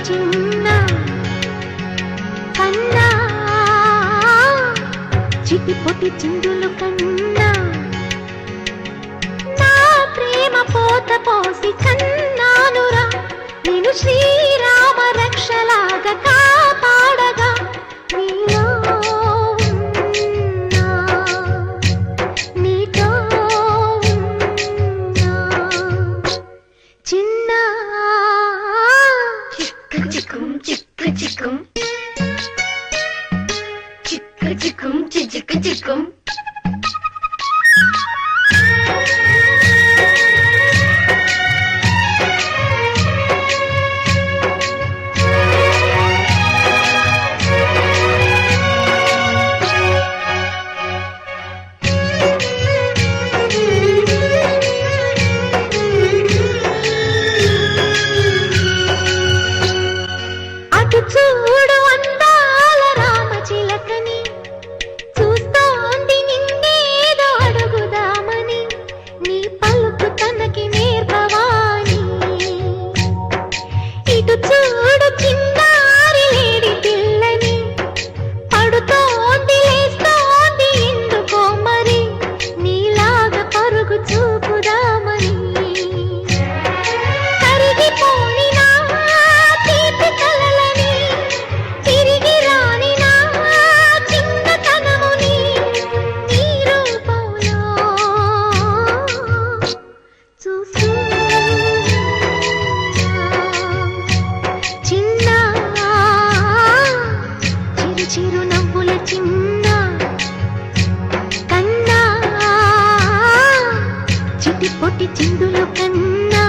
చిన్న కన్నా చిటిపొటి చిందులు కన్నా నా ప్రేమ పోత పోసి కన్నానురా నేను శ్రీరామ రక్షలాగా కాపాడగా నీలో నీతో చిన్న చిక్కు చిక్కు చిక్కు చిక్కు చిక్కు చిక్కు చిక్కు చూడు అందాల రామచిలకని చూస్తోంది నిన్నేదో అడుగుదామని నీ పలుకు తనకి నేర్పవాని ఇటు చూడు చిన్నారి లేడి పిల్లని పడుతోంది లేస్తోంది ఎందుకో మరి నీలాగా పరుగు చూపుదామని చిరు నవ్వుల చిన్న కన్నా చిటిపొటి చిందులు కన్నా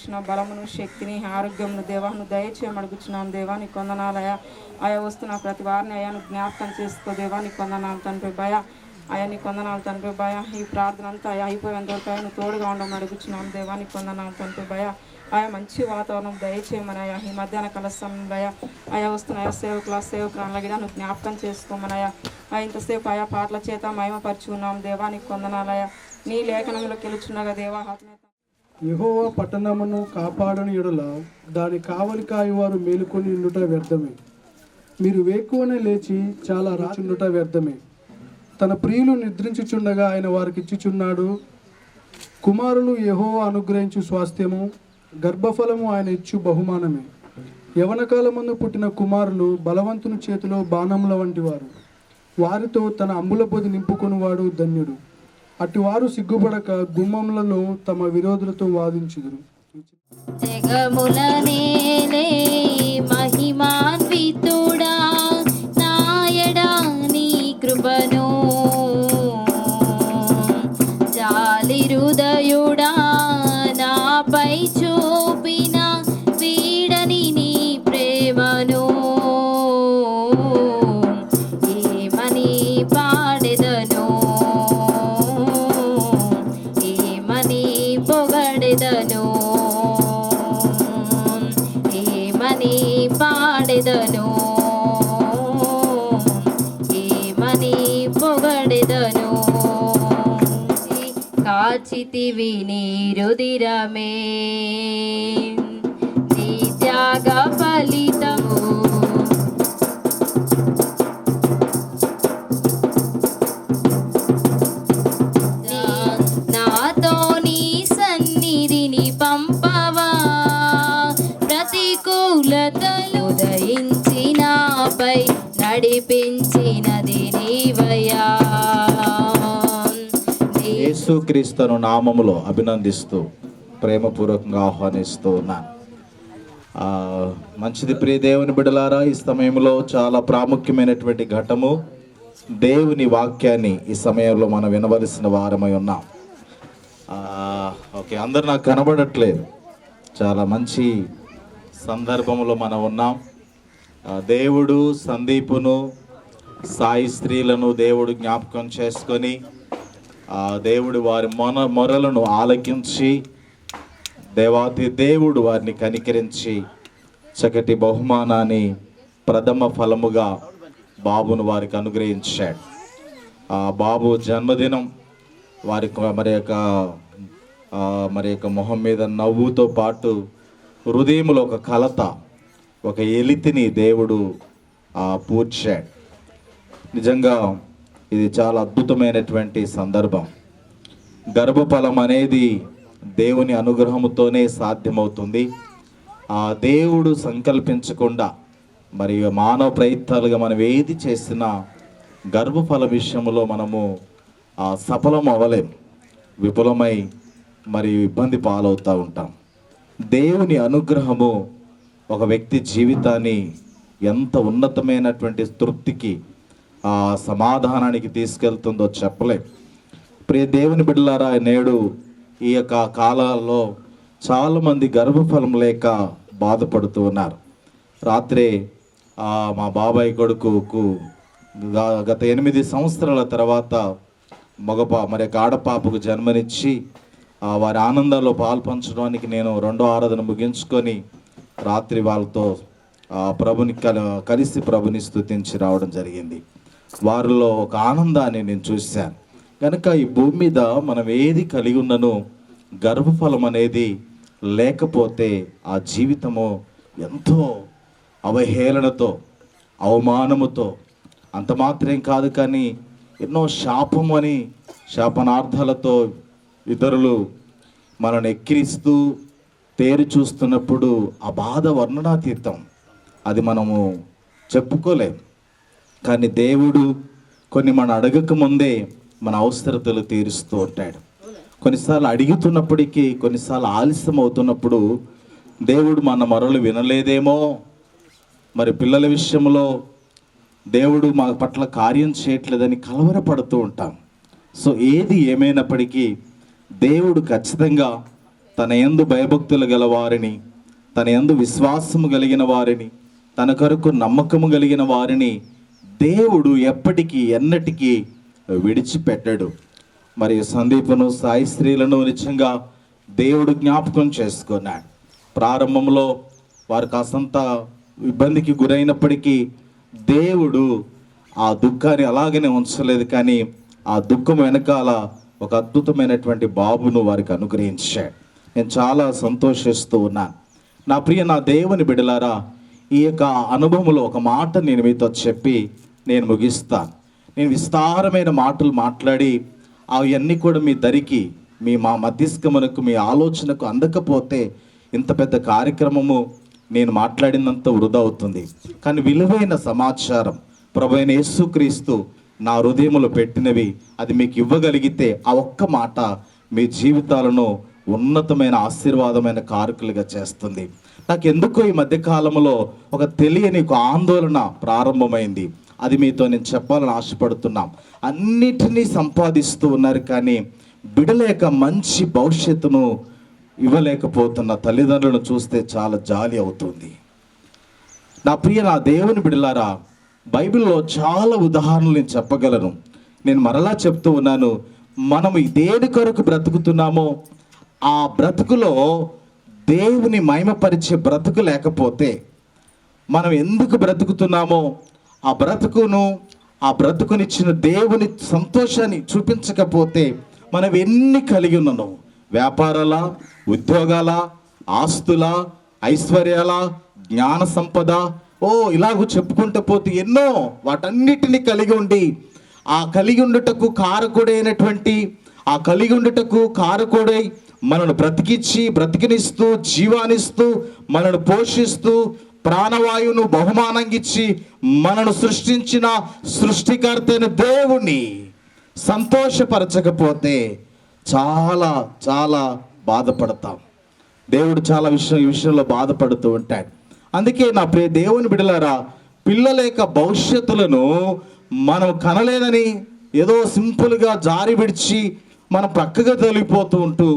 కావలసిన బలమును, శక్తిని, ఆరోగ్యమును దేవాను దయచేయమడుగుచున్నాం. దేవానికి కొందనాలయ ఆయా వస్తున్న ప్రతి వారిని అయాను జ్ఞాపకం చేసుకో. దేవానికి కొందనాలు తండ్రి భయ, అయాన్ని కొందనాలు తండ్రి భయ. ఈ ప్రార్థన అంతా అయా అయిపోయేంత వరకు ఆయన తోడుగా ఉండమని అడుగుచున్నాం. దేవానికి కొందనాలు తండ్రి భయ. ఆయా మంచి వాతావరణం దయచేయమనయా. ఈ మధ్యాహ్న కాల సమయంలో ఆయా వస్తున్న సేవకురాల గిడ నువ్వు జ్ఞాపకం చేసుకోమనయా. ఇంతసేపు ఆయా పాటల చేత మహిమపరుచుకున్నాం. దేవానికి కొందనాలయ నీ లేఖనంలో గెలుచున్నగా దేవా. యెహోవా పట్టణమును కాపాడని యెడల దాని కావలి కాయువారు మేలుకొని ఉండుట వ్యర్థమే. మీరు వేకువనే లేచి చాలా రాచుండుట వ్యర్థమే. తన ప్రియులు నిద్రించుచుండగా ఆయన వారికి ఇచ్చుచున్నాడు. కుమారులు యెహోవా అనుగ్రహించు స్వాస్థ్యము, గర్భఫలము ఆయన ఇచ్చు బహుమానమే. యవన కాలమందు పుట్టిన కుమారులు బలవంతుని చేతిలో బాణముల వంటి వారు. వారితో తన అంబుల పొది నింపుకొనివాడు ధన్యుడు. అటువారు సిగ్గుపడక గుమ్మములలో తమ విరోధులతో వాదించుదురు. జగములనేలే మహిమాన్వితుడా నాయడా నీ కృపను జాలి హృదయుడా నాపై చూపిన వీడని నీ ప్రేమను ఏమని పాడెదను, ఏమని పొగడెదను, ఏమని పాడెదను, ఏమని పొగడెదను. కాచితివి నీ రుదిరమే నీ త్యాగ ఫలితము. నాతో నీ సన్నిధిని పంపవా, ప్రతికూలతలు ఉదయించి నాపై నడిపించినది నీవయ్యా. యేసుక్రీస్తును నామములో అభినందిస్తూ ప్రేమపూర్వకంగా ఆహ్వానిస్తూ ఉన్నాను. మంచిది ప్రియ దేవుని బిడ్డలారా, ఈ సమయంలో చాలా ప్రాముఖ్యమైనటువంటి ఘట్టము దేవుని వాక్యాన్ని ఈ సమయంలో మనం వినవలసిన వారమై ఉన్నాం. ఓకే, అందరు నాకు కనబడట్లేదు. చాలా మంచి సందర్భంలో మనం ఉన్నాం. దేవుడు సందీపును, సాయి స్త్రీలను దేవుడు జ్ఞాపకం చేసుకొని దేవుడు వారి మొరలను ఆలకించి దేవాతి దేవుడు వారిని కనికరించి చక్కటి బహుమానాన్ని ప్రథమ ఫలముగా బాబును వారికి అనుగ్రహించాడు. ఆ బాబు జన్మదినం వారికి మరి యొక్క మొహం మీద నవ్వుతో పాటు హృదయంలో ఒక కలత, ఒక ఎలితిని దేవుడు పూడ్చాడు. నిజంగా ఇది చాలా అద్భుతమైనటువంటి సందర్భం. గర్భఫలం అనేది దేవుని అనుగ్రహముతోనే సాధ్యమవుతుంది. ఆ దేవుడు సంకల్పించకుండా మరియు మానవ ప్రయత్నాలుగా మనం ఏది చేసినా గర్భఫల విషయంలో మనము సఫలం అవ్వలేం, విఫలమై మరియు ఇబ్బంది పాలవుతూ ఉంటాం. దేవుని అనుగ్రహము ఒక వ్యక్తి జీవితాన్ని ఎంత ఉన్నతమైనటువంటి తృప్తికి, ఆ సమాధానానికి తీసుకెళ్తుందో చెప్పలేం. ప్రియ దేవుని బిడ్డలారా, నేడు ఈ యొక్క కాలాల్లో చాలామంది గర్భఫలం లేక బాధపడుతూ ఉన్నారు. రాత్రే మా బాబాయ్ కొడుకుకు గత 8 సంవత్సరాల తర్వాత మరి ఆడపాపకు జన్మనిచ్చి వారి ఆనందాల్లో పాల్పంచడానికి నేను 2వ ఆరాధన ముగించుకొని రాత్రి వాళ్ళతో ప్రభుని కలిసి ప్రభుని స్తుతించి రావడం జరిగింది. వారిలో ఒక ఆనందాన్ని నేను చూశాను. కనుక ఈ భూమి మీద మనం ఏది కలిగి ఉన్నను గర్భఫలం అనేది లేకపోతే ఆ జీవితము ఎంతో అవహేళనతో, అవమానముతో, అంత మాత్రం కాదు కానీ ఎన్నో శాపనార్థాలతో ఇతరులు మనల్ని ఎక్కిరిస్తూ తేరి చూస్తున్నప్పుడు ఆ బాధ వర్ణనాతీతం. అది మనము చెప్పుకోలేం. కానీ దేవుడు కొన్ని మనం అడగక ముందే మన అవసరతలు తీరుస్తూ ఉంటాడు. కొన్నిసార్లు అడుగుతున్నప్పటికీ, కొన్నిసార్లు ఆలస్యం అవుతున్నప్పుడు దేవుడు మన మొరలు వినలేదేమో, మరి పిల్లల విషయంలో దేవుడు మా పట్ల కార్యం చేయట్లేదని కలవరపడుతూ ఉంటాం. సో ఏది ఏమైనప్పటికీ దేవుడు ఖచ్చితంగా తన యందు భయభక్తులు గల వారిని, తన యందు విశ్వాసము కలిగిన వారిని, తన కొరకు నమ్మకము కలిగిన వారిని దేవుడు ఎప్పటికీ ఎన్నటికీ విడిచిపెట్టడు. మరి సందీపను, సాయి స్త్రీలను నిజంగా దేవుడు జ్ఞాపకం చేసుకున్నాడు. ప్రారంభంలో వారు కాసంత ఇబ్బందికి గురైనప్పటికీ దేవుడు ఆ దుఃఖాన్ని అలాగనే ఉంచలేదు, కానీ ఆ దుఃఖం వెనకాల ఒక అద్భుతమైనటువంటి బాబును వారికి అనుగ్రహించాడు. నేను చాలా సంతోషిస్తూ ఉన్నాను. నా ప్రియ నా దేవుని బిడ్డలారా, ఈ యొక్క అనుభవంలో ఒక మాట నేను మీతో చెప్పి నేను ముగిస్తాను. నేను విస్తారమైన మాటలు మాట్లాడి అవన్నీ కూడా మీ దరికి, మా మధ్యస్థమునకు, మీ ఆలోచనకు అందకపోతే ఇంత పెద్ద కార్యక్రమము నేను మాట్లాడినంత వృధా అవుతుంది. కానీ విలువైన సమాచారం ప్రభువైన యేసుక్రీస్తు నా హృదయములో పెట్టినవి, అది మీకు ఇవ్వగలిగితే ఆ ఒక్క మాట మీ జీవితాలను ఉన్నతమైన ఆశీర్వాదమైన కారకులుగా చేస్తుంది. నాకు ఎందుకో ఈ మధ్యకాలంలో ఒక తెలియని ఒక ఆందోళన ప్రారంభమైంది. అది మీతో నేను చెప్పాలని ఆశపడుతున్నాం. అన్నిటినీ సంపాదిస్తూ ఉన్నారు, కానీ బిడలేక మంచి భవిష్యత్తును ఇవ్వలేకపోతున్న తల్లిదండ్రులను చూస్తే చాలా జాలి అవుతుంది. నా ప్రియ నా దేవుని బిడలారా, బైబిల్లో చాలా ఉదాహరణలు నేను చెప్పగలను. నేను మరలా చెప్తూ ఉన్నాను, మనము దేని కొరకు బ్రతుకుతున్నామో ఆ బ్రతుకులో దేవుని మహిమపరిచే బ్రతుకు లేకపోతే, మనం ఎందుకు బ్రతుకుతున్నామో ఆ బ్రతుకునిచ్చిన దేవుని సంతోషాన్ని చూపించకపోతే మనం ఎన్ని కలిగి ఉన్నాను, వ్యాపారాల, ఉద్యోగాల, ఆస్తుల, ఐశ్వర్యాల, జ్ఞాన సంపద, ఇలాగూ చెప్పుకుంటూ పోతే ఎన్నో, వాటన్నిటిని కలిగి ఉండి ఆ కలిగి ఉండుటకు కారకుడై మనను బ్రతికినిస్తూ జీవానిస్తూ మనను పోషిస్తూ ప్రాణవాయువును బహుమానంగిచ్చి మనను సృష్టించిన సృష్టికర్త అయిన దేవుణ్ణి సంతోషపరచకపోతే చాలా చాలా బాధపడతాం. దేవుడు చాలా ఈ విషయంలో బాధపడుతూ ఉంటాడు. అందుకే నా ప్రియ దేవుని బిడ్డలారా, పిల్లల యొక్క భవిష్యత్తులను మనం కనలేదని ఏదో సింపుల్గా జారి విడిచి మనం పక్కగా తొలిగిపోతూ ఉంటూ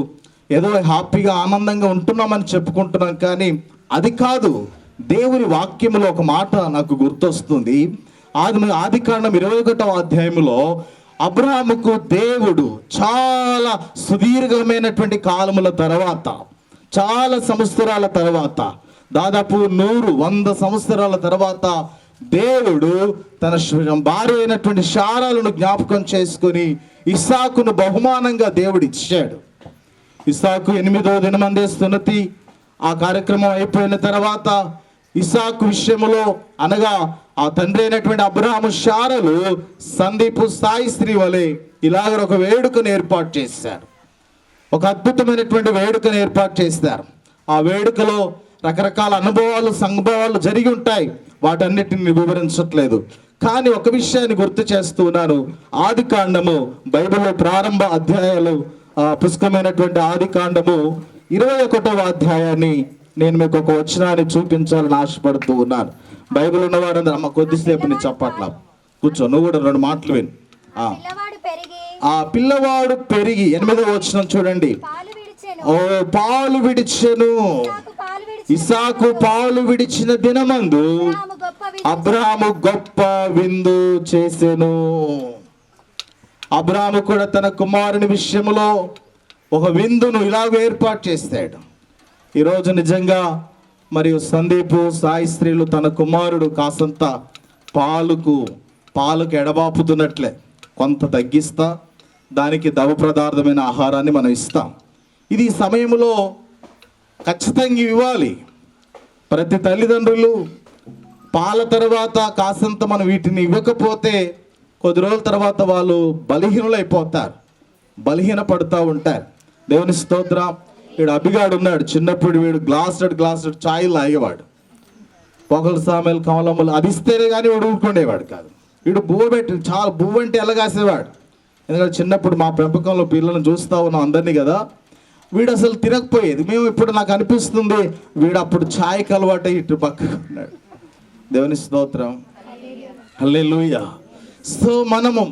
ఏదో హ్యాపీగా ఆనందంగా ఉంటున్నామని చెప్పుకుంటున్నాం, కానీ అది కాదు. దేవుని వాక్యములో ఒక మాట నాకు గుర్తొస్తుంది. ఆదికాండం 21వ అధ్యాయంలో అబ్రాహాముకు దేవుడు చాలా సుదీర్ఘమైనటువంటి కాలముల తర్వాత, చాలా సంవత్సరాల తర్వాత, దాదాపు 100 సంవత్సరాల తర్వాత దేవుడు తన భార్య అయినటువంటి శారాలను జ్ఞాపకం చేసుకొని ఇస్సాకును బహుమానంగా దేవుడు ఇచ్చాడు. ఇస్సాకు 8వ దినమందే సున్నతి ఆ కార్యక్రమం అయిపోయిన తర్వాత ఇస్సాకు విషయంలో, అనగా ఆ తండ్రి అయినటువంటి అబ్రాహాము శారలు సందీపు సాయి స్త్రీ వలె ఇలాగ ఒక వేడుకను ఏర్పాటు చేశారు. ఒక అద్భుతమైనటువంటి వేడుకను ఏర్పాటు చేశారు. ఆ వేడుకలో రకరకాల సంభవాలు జరిగి ఉంటాయి. వాటన్నిటిని వివరించట్లేదు, కానీ ఒక విషయాన్ని గుర్తు చేస్తున్నాను. ఆదికాండము బైబిల్లో ప్రారంభ అధ్యాయాలు పుస్తకమైనటువంటి ఆదికాండము 21వ అధ్యాయాన్ని నేను మీకు ఒక వచనాన్ని చూపించాలని ఆశపడుతూ ఉన్నాను. బైబిల్ ఉన్న వారందరూ అమ్మ కొద్దిసేపు నీ చప్పట్ల కూర్చో, నువ్వు కూడా 2 మాటలు విను. ఆ పిల్లవాడు పెరిగి 8వ వచనం చూడండి. పాలు విడిచెను. ఇస్సాకు పాలు విడిచిన దినమందు అబ్రాహాము గొప్ప విందు చేసెను. అబ్రాహాము కూడా తన కుమారుని విషయంలో ఒక విందును ఇలాగ ఏర్పాటు చేస్తాడు. ఈరోజు నిజంగా మరియు సందీపు సాయి స్త్రీలు తన కుమారుడు కాసంత పాలకు ఎడబాపుతున్నట్లే కొంత తగ్గిస్తా దానికి దవ పదార్థమైన ఆహారాన్ని మనం ఇస్తాం. ఇది ఈ సమయంలో ఖచ్చితంగా ఇవ్వాలి. ప్రతి తల్లిదండ్రులు పాల తర్వాత కాసంత మనం వీటిని ఇవ్వకపోతే కొద్ది రోజుల తర్వాత వాళ్ళు బలహీన పడుతూ ఉంటారు. దేవుని స్తోత్రం. వీడు అభిగాడు ఉన్నాడు, చిన్నప్పుడు వీడు గ్లాసుడ్ ఛాయ్ లాగేవాడు. పొగల సామెలు కమలమ్మలు అది ఇస్తేనే కానీ వీడు ఊరుకుండేవాడు కాదు. వీడు బువ్వ అంటే ఎలాగాసేవాడు. ఎందుకంటే చిన్నప్పుడు మా పెంపకంలో పిల్లలను చూస్తూ ఉన్నాం అందరినీ కదా. వీడు అసలు తినకపోయేది. మేము ఇప్పుడు నాకు అనిపిస్తుంది వీడు అప్పుడు ఛాయ్కి అలవాటు ఇటు పక్కకు ఉన్నాడు. దేవుని స్తోత్రం. హల్లెలూయా. సో మనము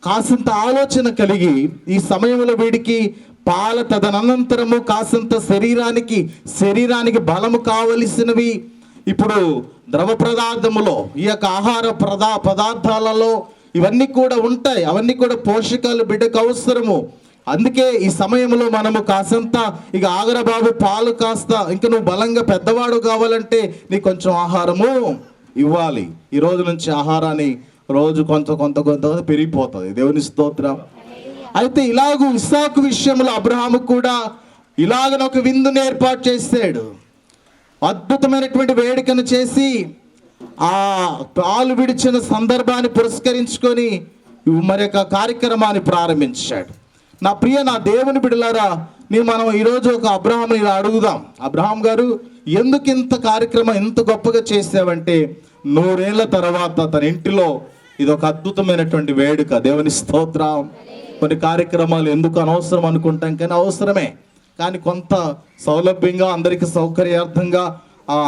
కాసింత ఆలోచన కలిగి ఈ సమయంలో వీడికి పాల తదనంతరము కాసంత శరీరానికి బలము కావలసినవి ఇప్పుడు ద్రవ పదార్థములో ఈ యొక్క ఆహార పదార్థాలలో ఇవన్నీ కూడా ఉంటాయి. అవన్నీ కూడా పోషకాలు బిడ్డకు అవసరము. అందుకే ఈ సమయంలో మనము కాసంత ఇక ఆగరా బాబు పాలు కాస్త ఇంకా నువ్వు బలంగా పెద్దవాడు కావాలంటే నీకు కొంచెం ఆహారము ఇవ్వాలి. ఈ రోజు నుంచి ఆహారాన్ని రోజు కొంత పెరిగిపోతుంది. దేవుని స్తోత్రం. అయితే ఇలాగూ ఇస్సాకు విషయంలో అబ్రహాము కూడా ఇలాగన ఒక విందుని ఏర్పాటు చేశాడు. అద్భుతమైనటువంటి వేడుకను చేసి ఆ పాలు విడిచిన సందర్భాన్ని పురస్కరించుకొని మరి యొక్క కార్యక్రమాన్ని ప్రారంభించాడు. నా దేవుని బిడ్డలారా, మనం ఈరోజు ఒక అబ్రహాంని ఇలా అడుగుదాం. అబ్రహాం గారు, ఎందుకు ఇంత కార్యక్రమం ఎంత గొప్పగా చేసావంటే 100 ఏళ్ల తర్వాత తన ఇంటిలో ఇది ఒక అద్భుతమైనటువంటి వేడుక. దేవుని స్తోత్రం. కొన్ని కార్యక్రమాలు ఎందుకు అనవసరం అనుకుంటాం, కానీ అవసరమే. కానీ కొంత సౌలభ్యంగా అందరికీ సౌకర్యార్థంగా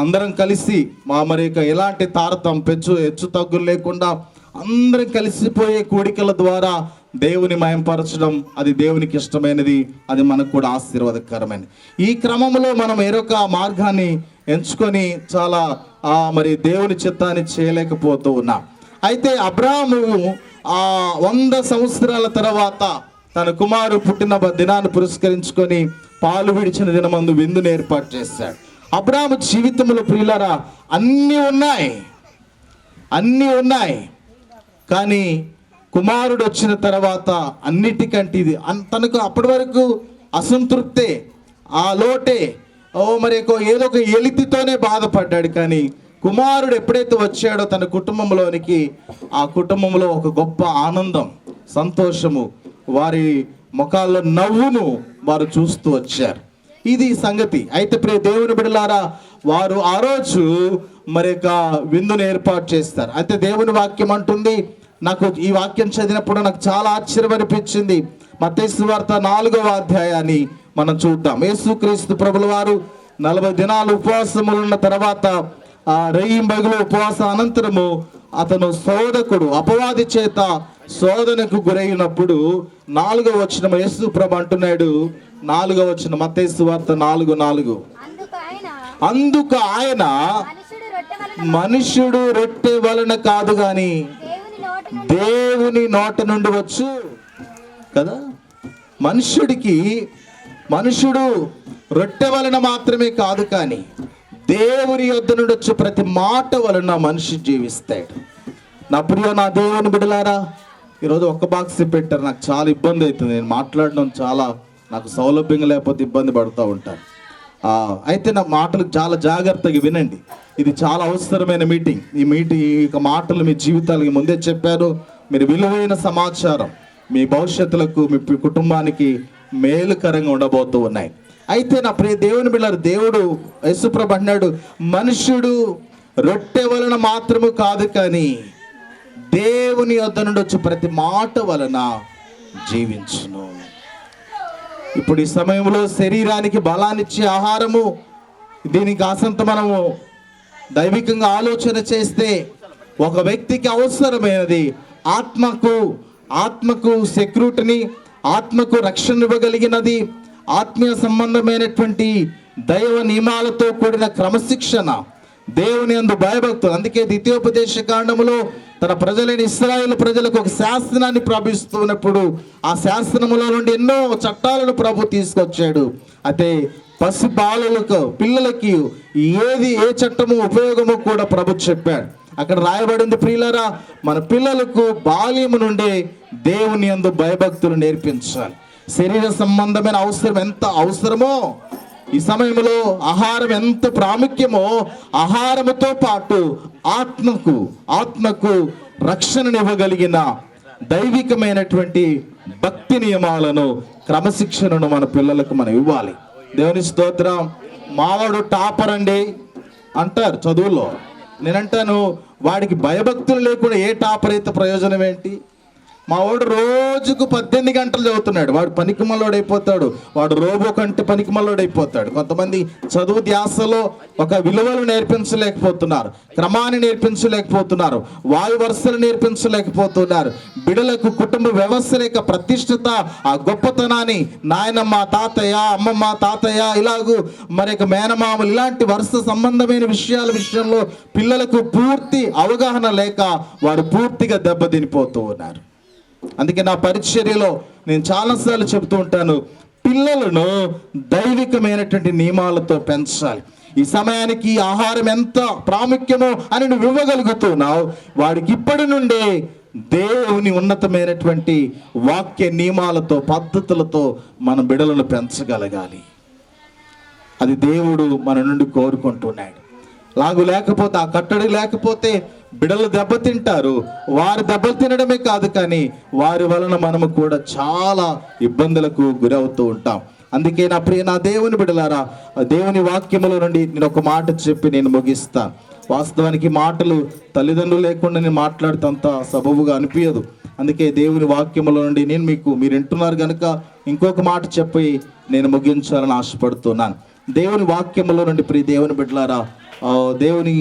అందరం కలిసి మరి ఎలాంటి హెచ్చు తగ్గులు లేకుండా అందరం కలిసిపోయే కోడికల ద్వారా దేవుని మయంపరచడం అది దేవునికి ఇష్టమైనది, అది మనకు కూడా ఆశీర్వాదకరమైనది. ఈ క్రమంలో మనం ఏరొక మార్గాన్ని ఎంచుకొని చాలా మరి దేవుని చిత్తాన్ని చేయలేకపోతూ ఉన్నాం. అయితే అబ్రాహాము 100 సంవత్సరాల తర్వాత తన కుమారు పుట్టిన దినాన్ని పురస్కరించుకొని పాలు విడిచిన దినమందు విందుని ఏర్పాటు చేశాడు. అబ్రాహాము జీవితంలో ప్రియులారా అన్నీ ఉన్నాయి, కానీ కుమారుడు వచ్చిన తర్వాత అన్నిటికంటే ఇది తనకు అప్పటి వరకు అసంతృప్తే, ఆ లోటే, మరి ఏదో ఒక ఎలితితోనే బాధపడ్డాడు. కానీ కుమారుడు ఎప్పుడైతే వచ్చాడో తన కుటుంబంలోనికి, ఆ కుటుంబంలో ఒక గొప్ప ఆనందం, సంతోషము, వారి ముఖాల్లో నవ్వును వారు చూస్తూ వచ్చారు. ఇది సంగతి. అయితే ప్రియ దేవుని బిడ్డలారా, వారు ఆ రోజు మరి విందును ఏర్పాటు చేస్తారు. అయితే దేవుని వాక్యం అంటుంది, నాకు ఈ వాక్యం చదివినప్పుడు నాకు చాలా ఆశ్చర్యం అనిపించింది. మత్తయి సువార్త 4వ అధ్యాయాన్ని మనం చూద్దాం. యేసుక్రీస్తు ప్రభుల వారు 40 దినాలు ఉపవాసములున్న తర్వాత రేయింబగలు ఉపవాస అనంతరము అతను అపవాది చేత శోధనకు గురైనప్పుడు 4వ వచనం యేసు ప్రభు అంటున్నాడు. 4వ వచనం మత్తయి సువార్త 4:4. అందుకు ఆయన మనుష్యుడు రొట్టె వలన కాదు గాని దేవుని నోట నుండి వచ్చు కదా. మనుష్యుడు రొట్టె వలన మాత్రమే కాదు, కానీ దేవుని యొద్ద నుండి వచ్చే ప్రతి మాట వలన మనిషి జీవిస్తాడు. నా దేవుని బిడ్డలారా, ఈరోజు ఒక్క బాక్స్ పెట్టారు, నాకు చాలా ఇబ్బంది అవుతుంది. నేను మాట్లాడడం చాలా నాకు సౌలభ్యంగా లేకపోతే ఇబ్బంది పడుతూ ఉంటాను. అయితే నా మాటలు చాలా జాగ్రత్తగా వినండి. ఇది చాలా అవసరమైన మీటింగ్. ఈ మాటలు మీ జీవితాలకి ముందే చెప్పారు. మీరు విలువైన సమాచారం మీ భవిష్యత్తులకు, మీ కుటుంబానికి మేలుకరంగా ఉండబోతూ ఉన్నాయి. అయితే నా ప్రియ దేవుని బిడ్డలారా, దేవుడు యేసుప్రభు అన్నాడు, మనుష్యుడు రొట్టె వలన మాత్రము కాదు, కానీ దేవుని యొద్ద నుండి వచ్చి ప్రతి మాట వలన జీవించును. ఇప్పుడు ఈ సమయంలో శరీరానికి బలాన్నిచ్చే ఆహారము, దీనికి కాసంత మనము దైవికంగా ఆలోచన చేస్తే ఒక వ్యక్తికి అవసరమైనది ఆత్మకు సెక్యూరిటీని, ఆత్మకు రక్షణ ఇవ్వగలిగినది, ఆత్మీయ సంబంధమైనటువంటి దైవ నియమాలతో కూడిన క్రమశిక్షణ, దేవుని యందు భయభక్తులు. అందుకే ద్వితీయోపదేశ కాండములో తన ప్రజలైన ఇశ్రాయేలు ప్రజలకు ఒక శాసనాన్ని ప్రవహిస్తున్నప్పుడు ఆ శాసనములో నుండి ఎన్నో చట్టాలను ప్రభు తీసుకొచ్చాడు. అయితే పసి బాలలకు, పిల్లలకి ఏ చట్టము ఉపయోగము కూడా ప్రభు చెప్పాడు. అక్కడ రాయబడింది, ప్రియులారా, మన పిల్లలకు బాల్యము నుండి దేవుని యందు భయభక్తులు నేర్పించాలి. శరీర సంబంధమైన అవసరం ఎంత అవసరమో, ఈ సమయంలో ఆహారం ఎంత ప్రాముఖ్యమో, ఆహారముతో పాటు ఆత్మకు రక్షణనివ్వగలిగిన దైవికమైనటువంటి భక్తి నియమాలను, క్రమశిక్షణను మన పిల్లలకు మనం ఇవ్వాలి. దేవుని స్తోత్రం. మావాడు టాపర్ అండి అంటారు చదువులో. నేనంటాను, వాడికి భయభక్తులు లేకుండా ఏ టాపర్ అయితే ప్రయోజనం ఏంటి? మా వాడు రోజుకు 18 గంటలు చదువుతున్నాడు, వాడు పనికిమల్లోడు అయిపోతాడు, వాడు రోబో కంటే పనికిమల్లోడు అయిపోతాడు. కొంతమంది చదువు ధ్యాసలో ఒక విలువలు నేర్పించలేకపోతున్నారు, క్రమాన్ని నేర్పించలేకపోతున్నారు, వాయు వరుసలు నేర్పించలేకపోతున్నారు. బిడ్డలకు కుటుంబ వ్యవస్థ యొక్క ప్రతిష్టత, ఆ గొప్పతనాన్ని నాయనమ్మ తాతయ్య, అమ్మమ్మ తాతయ్య, ఇలాగూ మరి మేనమామలు, ఇలాంటి వరుస సంబంధమైన విషయంలో పిల్లలకు పూర్తి అవగాహన లేక వారు పూర్తిగా దెబ్బతినిపోతూ ఉన్నారు. అందుకే నా పరిచర్యలో నేను చాలాసార్లు చెబుతూ ఉంటాను, పిల్లలను దైవికమైనటువంటి నియమాలతో పెంచాలి. ఈ సమయానికి ఆహారం ఎంత ప్రాముఖ్యమో అని నువ్వు ఇవ్వగలుగుతున్నావు, వాడికి ఇప్పటి నుండే దేవుని ఉన్నతమైనటువంటి వాక్య నియమాలతో పద్ధతులతో మన బిడ్డలను పెంచగలగాలి. అది దేవుడు మన నుండి కోరుకుంటున్నాడు. లాగు లేకపోతే, ఆ కట్టడి లేకపోతే బిడ్డలు దెబ్బతింటారు. వారు దెబ్బలు తినడమే కాదు, కానీ వారి వలన మనము కూడా చాలా ఇబ్బందులకు గురవుతూ ఉంటాం. అందుకే నా దేవుని బిడ్డలారా, దేవుని వాక్యముల నుండి నేను ఒక మాట చెప్పి నేను ముగిస్తాను. వాస్తవానికి మాటలు తల్లిదండ్రులు లేకుండా నేను మాట్లాడుతంత సబబుగా అనిపించదు. అందుకే దేవుని వాక్యముల నుండి మీరు వింటున్నారు కనుక ఇంకొక మాట చెప్పి నేను ముగించాలని ఆశపడుతున్నాను. దేవుని వాక్యముల నుండి ప్రియ దేవుని బిడ్డలారా, దేవుని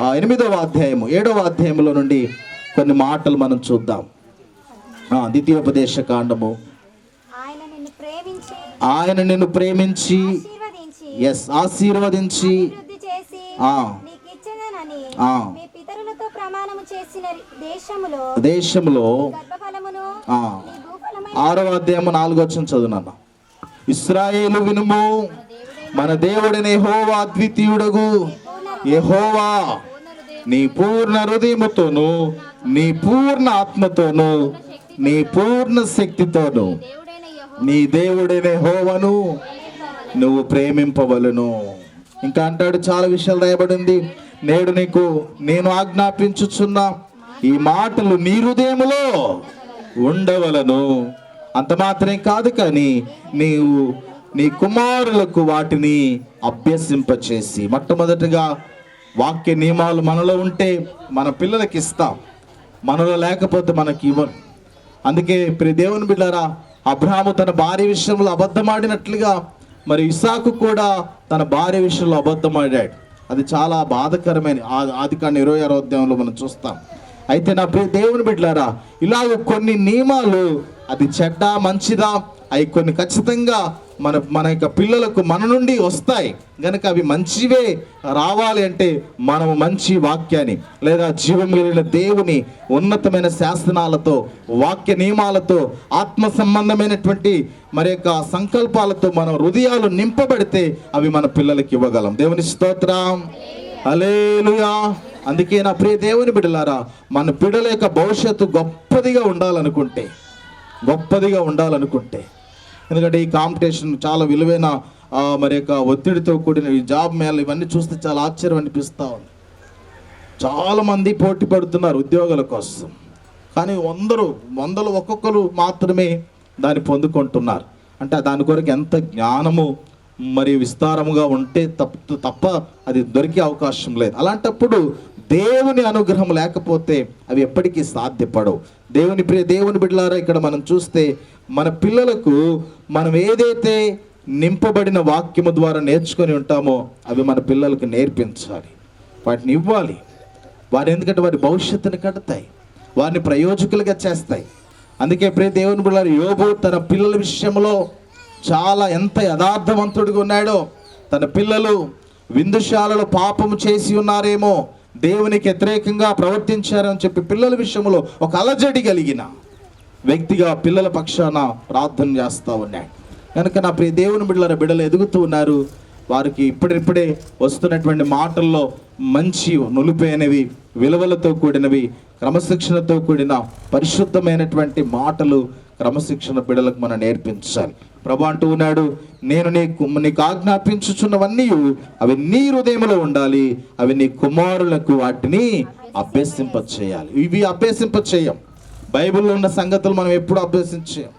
8వ అధ్యాయము 7వ అధ్యాయంలో నుండి కొన్ని మాటలు మనం చూద్దాం. ద్వితీయోపదేశ కాండము. ఆయన నిన్ను ప్రేమించి ఆశీర్వదించి దేశములో 6వ అధ్యాయము 4వ వచనం చదువునన్న. ఇశ్రాయేలు వినుము, మన దేవుడైన యెహోవా అద్వితీయుడగు యెహోవా నీ పూర్ణ హృదయముతోను, నీ పూర్ణ ఆత్మతోను, నీ పూర్ణ శక్తితోను నీ దేవుడైన యెహోవాను నువ్వు ప్రేమింపవలను. ఇంకా అంటాడు, చాలా విషయాలు రాయబడింది. నేడు నేను ఆజ్ఞాపించుచున్న ఈ మాటలు నీ హృదయములో ఉండవలను. అంత మాత్రమే కాదు, కానీ నీవు నీ కుమారులకు వాటిని అభ్యసింపచేసి. మొట్టమొదటిగా వాక్య నియమాలు మనలో ఉంటే మన పిల్లలకి ఇస్తాం, మనలో లేకపోతే మనకి ఇవ్వరు. అందుకే ప్రియ దేవుని బిడ్డలారా, అబ్రహాము తన భార్య విషయంలో అబద్ధమాడినట్లుగా మరి ఇస్సాకు కూడా తన భార్య విషయంలో అబద్ధమాడాడు. అది చాలా బాధకరమైన ఆదికాండం 26వ అధ్యాయంలో మనం చూస్తాం. అయితే నా ప్రియ దేవుని బిడ్డలారా, ఇలాగ కొన్ని నియమాలు అది చెడ్డ మంచిదా, అవి కొన్ని ఖచ్చితంగా మన యొక్క పిల్లలకు మన నుండి వస్తాయి గనక అవి మంచివే రావాలి అంటే మనము మంచి వాక్యాన్ని లేదా జీవం కలిగిన దేవుని ఉన్నతమైన శాసనాలతో, వాక్య నియమాలతో, ఆత్మ సంబంధమైనటువంటి మరి యొక్క సంకల్పాలతో మన హృదయాలు నింపబడితే అవి మన పిల్లలకి ఇవ్వగలం. దేవుని స్తోత్రం, హల్లెలూయా. అందుకే నా ప్రియ దేవుని బిడ్డలారా, మన పిల్లల యొక్క భవిష్యత్తు గొప్పదిగా ఉండాలనుకుంటే ఎందుకంటే ఈ కాంపిటీషన్ చాలా విలువైన మరి యొక్క ఒత్తిడితో కూడిన ఈ జాబ్ మేళ ఇవన్నీ చూస్తే చాలా ఆశ్చర్యం అనిపిస్తూ ఉంది. చాలామంది పోటీ పడుతున్నారు ఉద్యోగాల కోసం, కానీ వందలు ఒక్కొక్కరు మాత్రమే దాన్ని పొందుకుంటున్నారు. అంటే దాని కొరకు ఎంత జ్ఞానము మరి విస్తారముగా ఉంటే తప్ప అది దొరికే అవకాశం లేదు. అలాంటప్పుడు దేవుని అనుగ్రహం లేకపోతే అవి ఎప్పటికీ సాధ్యపడవు. దేవుని బిడ్డలారా, ఇక్కడ మనం చూస్తే మన పిల్లలకు మనం ఏదైతే నింపబడిన వాక్యము ద్వారా నేర్చుకొని ఉంటామో అవి మన పిల్లలకు నేర్పించాలి, వాటిని ఇవ్వాలి. ఎందుకంటే వారి భవిష్యత్తుని కడతాయి, వారిని ప్రయోజకులుగా చేస్తాయి. అందుకే ప్రియ దేవుని బిడ్డలారా, యోబు తన పిల్లల విషయంలో ఎంత యథార్థవంతుడిగా ఉన్నాడో, తన పిల్లలు విందుశాలలో పాపము చేసి ఉన్నారేమో, దేవునికి వ్యతిరేకంగా ప్రవర్తించారని చెప్పి పిల్లల విషయంలో ఒక అలజడి కలిగిన వ్యక్తిగా పిల్లల పక్షాన ప్రార్థన చేస్తూ ఉన్నాడు. కనుక నా ప్రియ దేవుని బిడ్డలు ఎదుగుతూ ఉన్నారు. వారికి ఇప్పుడిప్పుడే వస్తున్నటువంటి మాటల్లో మంచి నులిపోయినవి, విలువలతో కూడినవి, క్రమశిక్షణతో కూడిన పరిశుద్ధమైనటువంటి మాటలు, క్రమశిక్షణ బిడ్డలకు మనం నేర్పించాలి. ప్రభు అంటూ ఉన్నాడు, నేను నీకు ఆజ్ఞాపించుచున్నవన్నీ అవి నీ హృదయంలో ఉండాలి, అవి నీ కుమారులకు వాటిని అభ్యసింపచేయాలి. ఇవి అభ్యసింపచేయం. బైబిల్లో ఉన్న సంగతులు మనం ఎప్పుడు అభ్యసించాం.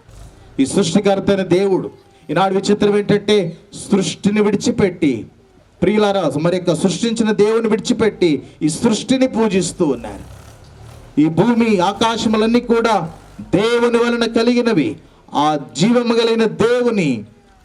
ఈ సృష్టికర్త అయిన దేవుడు ఈనాడు విచిత్రం ఏంటంటే, సృష్టిని విడిచిపెట్టి ప్రియులారా మరి యొక్క సృష్టించిన దేవుని విడిచిపెట్టి ఈ సృష్టిని పూజిస్తూ ఉన్నారు. ఈ భూమి ఆకాశములన్నీ కూడా దేవుని వలన కలిగినవి. ఆ జీవము కలిగిన దేవుని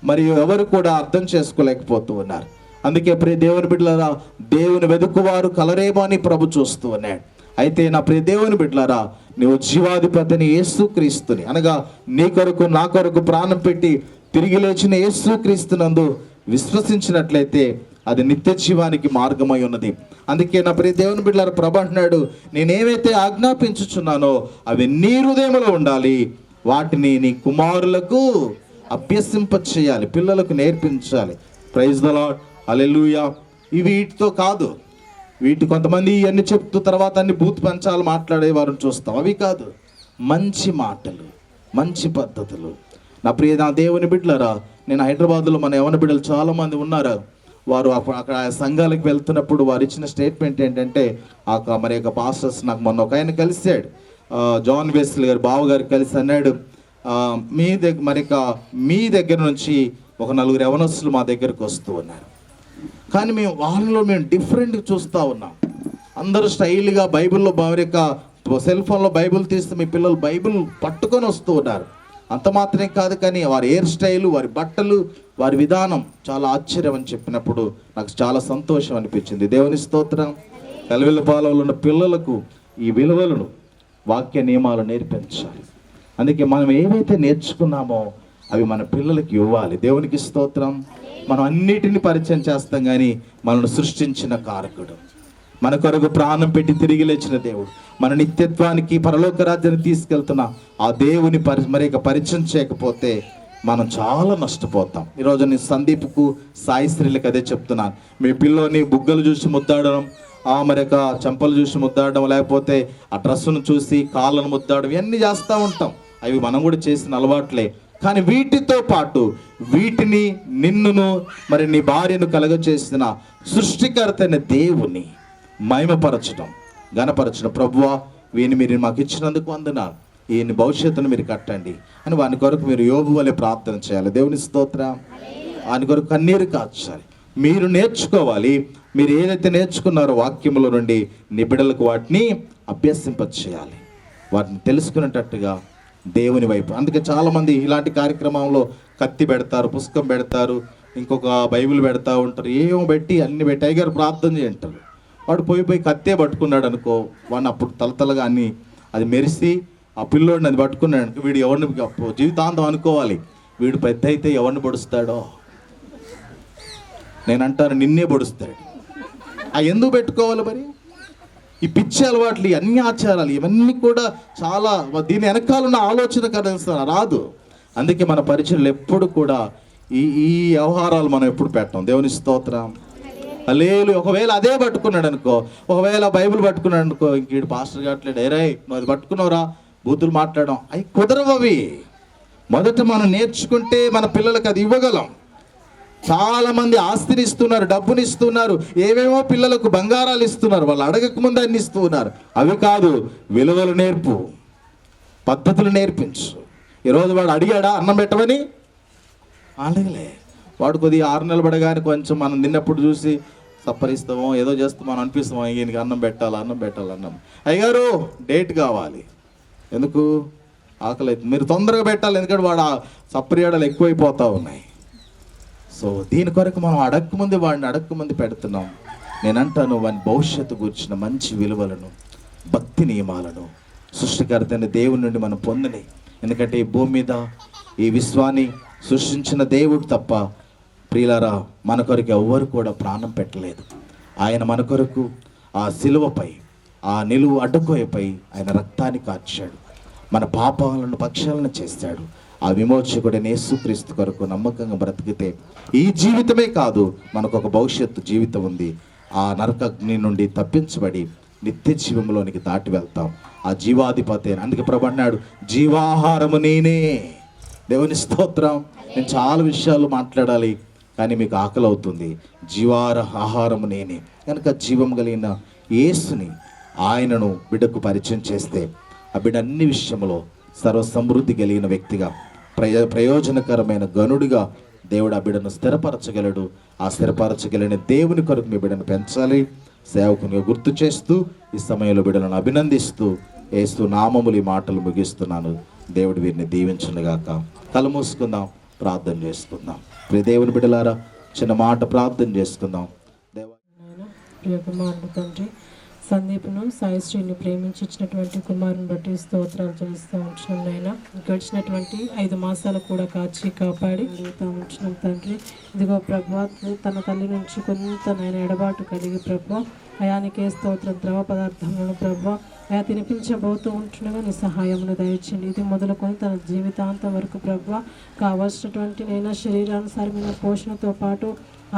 మరియు ఎవరు కూడా అర్థం చేసుకోలేకపోతూ ఉన్నారు. అందుకే ప్రియ దేవుని బిడ్డలారా, దేవుని వెదుకువారు కలరేమో అని ప్రభు చూస్తూ ఉన్నాడు. అయితే నా ప్రియ దేవుని బిడ్డలారా, నీవు జీవాధిపతిని యేసుక్రీస్తుని, అనగా నీ కొరకు నా కొరకు ప్రాణం పెట్టి తిరిగి లేచిన యేసుక్రీస్తునందు విశ్వసించినట్లయితే అది నిత్య జీవానికి మార్గమై ఉన్నది. అందుకే నా ప్రియ దేవుని బిడ్డలారా, ప్రభు అంటున్నాడు, నేనేమైతే ఆజ్ఞాపించుచున్నానో అవి నీ హృదయంలో ఉండాలి, వాటిని నీ కుమారులకు అభ్యసింప చేయాలి, పిల్లలకు నేర్పించాలి. ప్రైజ్ ద లార్డ్, హల్లెలూయా. ఇవి వీటితో కాదు, వీటి కొంతమంది ఇవన్నీ చెప్తూ తర్వాత అన్ని బూత్ పంచాలు మాట్లాడే వారిని చూస్తాం. అవి కాదు, మంచి మాటలు, మంచి పద్ధతులు. నా ప్రియ నా దేవుని బిడ్డలారా, నేను హైదరాబాద్లో మన యవన బిడ్డలు చాలామంది ఉన్నారు. వారు అక్కడ సంఘాలకు వెళ్తున్నప్పుడు వారు ఇచ్చిన స్టేట్మెంట్ ఏంటంటే, మరి యొక్క పాస్టర్స్ నాకు మొన్న ఒక ఆయన కలిశాడు, జాన్ వెస్లీ గారు బావగారు కలిసి అన్నాడు, మీ దగ్గర నుంచి ఒక 4 యవనస్తులు మా దగ్గరకు వస్తూ ఉన్నారు. కానీ వాళ్ళలో మేము డిఫరెంట్ చూస్తూ ఉన్నాం. అందరూ స్టైల్గా బైబిల్లో వారి యొక్క సెల్ ఫోన్లో బైబిల్ తీస్తే మీ పిల్లలు బైబిల్ పట్టుకొని వస్తూ ఉన్నారు. అంత మాత్రమే కాదు, కానీ వారి హెయిర్ స్టైలు, వారి బట్టలు, వారి విధానం చాలా ఆశ్చర్యం అని చెప్పినప్పుడు నాకు చాలా సంతోషం అనిపించింది. దేవుని స్తోత్రం. కలవిలపాలలో ఉన్న పిల్లలకు ఈ విలువలను, వాక్య నియమాలు నేర్పించాలి. అందుకే మనం ఏవైతే నేర్చుకున్నామో అవి మన పిల్లలకి ఇవ్వాలి. దేవునికి స్తోత్రం. మనం అన్నిటిని పరిచయం చేస్తాం, కానీ మనల్ని సృష్టించిన కారకుడు, మన కొరకు ప్రాణం పెట్టి తిరిగి లేచిన దేవుడు, మన నిత్యత్వానికి పరలోక రాజ్యాన్ని తీసుకెళ్తున్న ఆ దేవుని పరిచయం చేయకపోతే మనం చాలా నష్టపోతాం. ఈరోజు నేను సందీప్కు, సాయిశ్రీలకు అదే చెప్తున్నాను. మీ పిల్లోని బుగ్గలు చూసి ముద్దాడడం, మరొక చెంపలు చూసి ముద్దాడడం, లేకపోతే ఆ డ్రెస్సును చూసి కాళ్ళను ముద్దాడడం, ఇవన్నీ చేస్తూ ఉంటాం. అవి మనం కూడా చేసిన అలవాట్లే. కానీ వీటితో పాటు వీటిని, నిన్నును మరి నీ భార్యను కలగచేసిన సృష్టికర్త అయిన దేవుని మహిమపరచడం, ఘనపరచడం. ప్రభువా, వీని మీరు మాకు ఇచ్చినందుకు వందనాలు, ఈయన భవిష్యత్తును మీరు కట్టండి అని వాని కొరకు మీరు యోబు వలె ప్రార్థన చేయాలి. దేవుని స్తోత్రం. వాని కొరకు కన్నీరు కార్చాలి. మీరు నేర్చుకోవాలి. మీరు ఏదైతే నేర్చుకున్నారో వాక్యముల నుండి నీ బిడ్డలకు వాటిని అభ్యసింపచేయాలి, వాటిని తెలుసుకునేటట్టుగా దేవుని వైపు. అందుకే చాలామంది ఇలాంటి కార్యక్రమంలో కత్తి పెడతారు, పుస్తకం పెడతారు, ఇంకొక బైబిల్ పెడతా ఉంటారు, ఏమో పెట్టి అన్ని పెట్టి అయ్యగారు ప్రార్థన చేయంటారు. వాడు పోయి కత్తే పట్టుకున్నాడు అనుకో, వాడిని అప్పుడు తలతలగా అన్ని అది మెరిసి ఆ పిల్లోడిని అది పట్టుకున్నాడు అనుకో, వీడు ఎవరిని జీవితాంతం అనుకోవాలి, వీడు పెద్ద అయితే ఎవరిని పొడుస్తాడో. నేనంటాను, నిన్నే పొడుస్తాడు. ఎందుకు పెట్టుకోవాలి మరి? ఈ పిచ్చి అలవాట్లు, ఈ అన్ని ఆచారాలు, ఇవన్నీ కూడా చాలా దీని వెనకాలన్న ఆలోచన కదా రాదు. అందుకే మన పరిచయలు ఎప్పుడు కూడా ఈ వ్యవహారాలు మనం ఎప్పుడు పెట్టాం. దేవుని స్తోత్రం. లేదు, ఒకవేళ అదే పట్టుకున్నాడు అనుకో, ఒకవేళ బైబిల్ పట్టుకున్నాడు అనుకో, ఇంక పాస్టర్ కావట్లేదు, ఏరే నువ్వు అది పట్టుకున్నావురా, బూతులు మాట్లాడడం, అవి కుదరవు. అవి మొదట మనం నేర్చుకుంటే మన పిల్లలకు అది ఇవ్వగలం. చాలామంది ఆస్తిని ఇస్తున్నారు, డబ్బుని ఇస్తున్నారు, ఏవేమో పిల్లలకు బంగారాలు ఇస్తున్నారు, వాళ్ళు అడగక ముందు అన్ని ఇస్తూ ఉన్నారు. అవి కాదు, విలువలు నేర్పు, పద్ధతులు నేర్పించు. ఈరోజు వాడు అడిగాడా అన్నం పెట్టమని? అడగలే. వాడు కొద్దిగా 6 నెలలు పడగానే కొంచెం మనం నిన్నప్పుడు చూసి సప్పరిస్తామో ఏదో చేస్తామో మనం అనిపిస్తామో, ఈయనకి అన్నం పెట్టాలి. అయ్యగారు డేట్ కావాలి, ఎందుకు? ఆకలి అవుతుంది, మీరు తొందరగా పెట్టాలి, ఎందుకంటే వాడు సప్పరియాడలు ఎక్కువైపోతూ ఉన్నాయి. సో దీని కొరకు మనం వాడిని అడక్కముందు పెడుతున్నాం. నేనంటాను, వాని భవిష్యత్తు గురించిన మంచి విలువలను, భక్తి నియమాలను సృష్టికర్త అయిన దేవుని నుండి మనం పొందినాయి. ఎందుకంటే ఈ భూమి మీద ఈ విశ్వాన్ని సృష్టించిన దేవుడు తప్ప ప్రియులారా మన కొరకు ఎవ్వరు కూడా ప్రాణం పెట్టలేదు. ఆయన మన కొరకు ఆ శిలువపై, ఆ నిలువు అడ్డుకోయపై ఆయన రక్తాన్ని కార్చాడు, మన పాపాలను పక్షాలను చేశాడు. ఆ విమోచకుడైన యేసుక్రీస్తు కొరకు నమ్మకంగా బ్రతికితే ఈ జీవితమే కాదు, మనకు ఒక భవిష్యత్తు జీవితం ఉంది. ఆ నరకాగ్ని నుండి తప్పించబడి నిత్య జీవంలోనికి దాటి వెళ్తాం. ఆ జీవాధిపతి. అందుకే ప్రభు అన్నాడు, జీవాహారము నేనే. దేవుని స్తోత్రం. నేను చాలా విషయాలు మాట్లాడాలి, కానీ మీకు ఆకలి అవుతుంది. ఆహారము నేనే కనుక జీవం కలిగిన యేసుని, ఆయనను బిడ్డకు పరిచయం చేస్తే ఆ బిడ్డ అన్ని విషయంలో సర్వసమృద్ధి కలిగిన వ్యక్తిగా, ప్రయోజనకరమైన గనుడిగా దేవుడు ఆ బిడ్డను స్థిరపరచగలడు. ఆ స్థిరపరచగలిగిన దేవుని కొరకు మీ బిడ్డను పెంచాలి. సేవకునిగా గుర్తు చేస్తూ ఈ సమయంలో బిడ్డలను అభినందిస్తూ యేసు నామములు ఈ మాటలు ముగిస్తున్నాను. దేవుడు వీరిని దీవించునుగాక. కళ్ళు మూసుకుందాం, ప్రార్థన చేసుకుందాం. ప్రియ దేవుని బిడ్డలారా, చిన్న మాట ప్రార్థన చేసుకుందాం. దేవా, ప్రియ కుమారుడు తండ్రి సందీప్ను సాయిశ్రీని ప్రేమించి ఇచ్చినటువంటి కుమారుని బట్టి స్తోత్రాలు చెల్లిస్తూ ఉంటున్నాం నాయన. గడిచినటువంటి 5 మాసాలు కూడా కాచి కాపాడి అడుగుతూ ఉంటున్నాం తండ్రి. ఇదిగో ప్రభా, తన తల్లి నుంచి కొంత నాయన ఎడబాటు కలిగి ప్రభా అయానికే స్తోత్ర ద్రవ పదార్థములను ప్రభా అయా తినిపించబోతూ ఉంటుండగా నీ సహాయమును దయచేయండి. ఇది మొదలుకొని తన జీవితాంతం వరకు ప్రభా కావాల్సినటువంటి నైనా శరీరానుసారమైన పోషణతో పాటు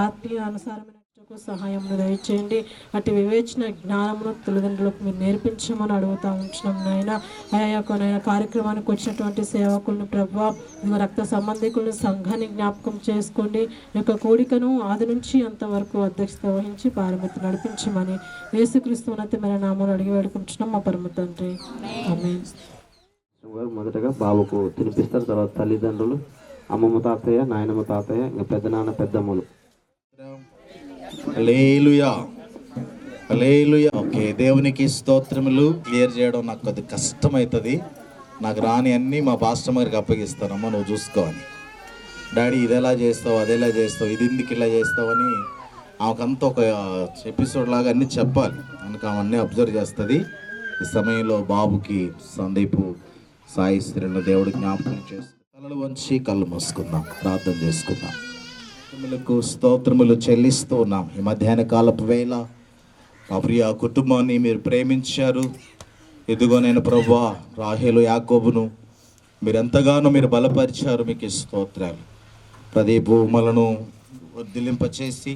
ఆత్మీయ అనుసారమైన సహాయమును దయచేయండి. అటు వివేచన జ్ఞానమును తల్లిదండ్రులకు మీరు నేర్పించమని అడుగుతూ ఉంటున్నాం నాయన. ఆయా యొక్క నాయన కార్యక్రమానికి వచ్చినటువంటి సేవకులను ప్రభా, ఇదిగో రక్త సంబంధికులను సంఘాన్ని జ్ఞాపకం చేసుకోండి. ఈ యొక్క కూడికను ఆది నుంచి అంతవరకు అధ్యక్షత వహించి పారమితి నడిపించమని యేసుక్రీస్తు ఉన్నతమైన నామములో అడిగి వేడుకుంటున్నాం మా పరమ తండ్రి. ఆమేన్. మొదటగా బాబుకు తినిపిస్తారు, తర్వాత తల్లిదండ్రులు, అమ్మమ్మ తాతయ్య, నాయనమ్మ తాతయ్య, ఇంకా పెద్దనాన్న పెద్దమ్మలు. హల్లెలూయా, హల్లెలూయా. ఓకే, దేవునికి స్తోత్రములు. క్లియర్ చేయడం నాకు కొద్దిగా కష్టమవుతుంది. నాకు రాని అన్నీ మా పాస్టర్ గారికి అప్పగిస్తానమ్మా, నువ్వు చూసుకోవాలి. డాడీ ఇది ఎలా చేస్తావు, అదెలా చేస్తావు, ఇది ఎందుకు ఇలా చేస్తావు అని ఆమెకంతా ఒక ఎపిసోడ్ లాగా అన్నీ చెప్పాలి. అందుకు అవన్నీ అబ్జర్వ్ చేస్తుంది. ఈ సమయంలో బాబుకి సందీపు సాయిశ్రీలను దేవుడు జ్ఞాపకం చేస్తుంది. తలలు వంచి కళ్ళు మూసుకుందాం, ప్రార్థన చేసుకుందాం. స్తోత్రములు చెల్లిస్తూ ఉన్నాం. ఈ మధ్యాహ్న కాలపు వేళ మా ప్రియ కుటుంబాన్ని మీరు ప్రేమించారు. ఇదిగో నేను ప్రభువా రాహేలు యాకోబును మీరు ఎంతగానో మీరు బలపరిచారు. మీకు స్తోత్రాలు. ప్రదీప్ ఉమలను వర్ధిల్లింపచేసి,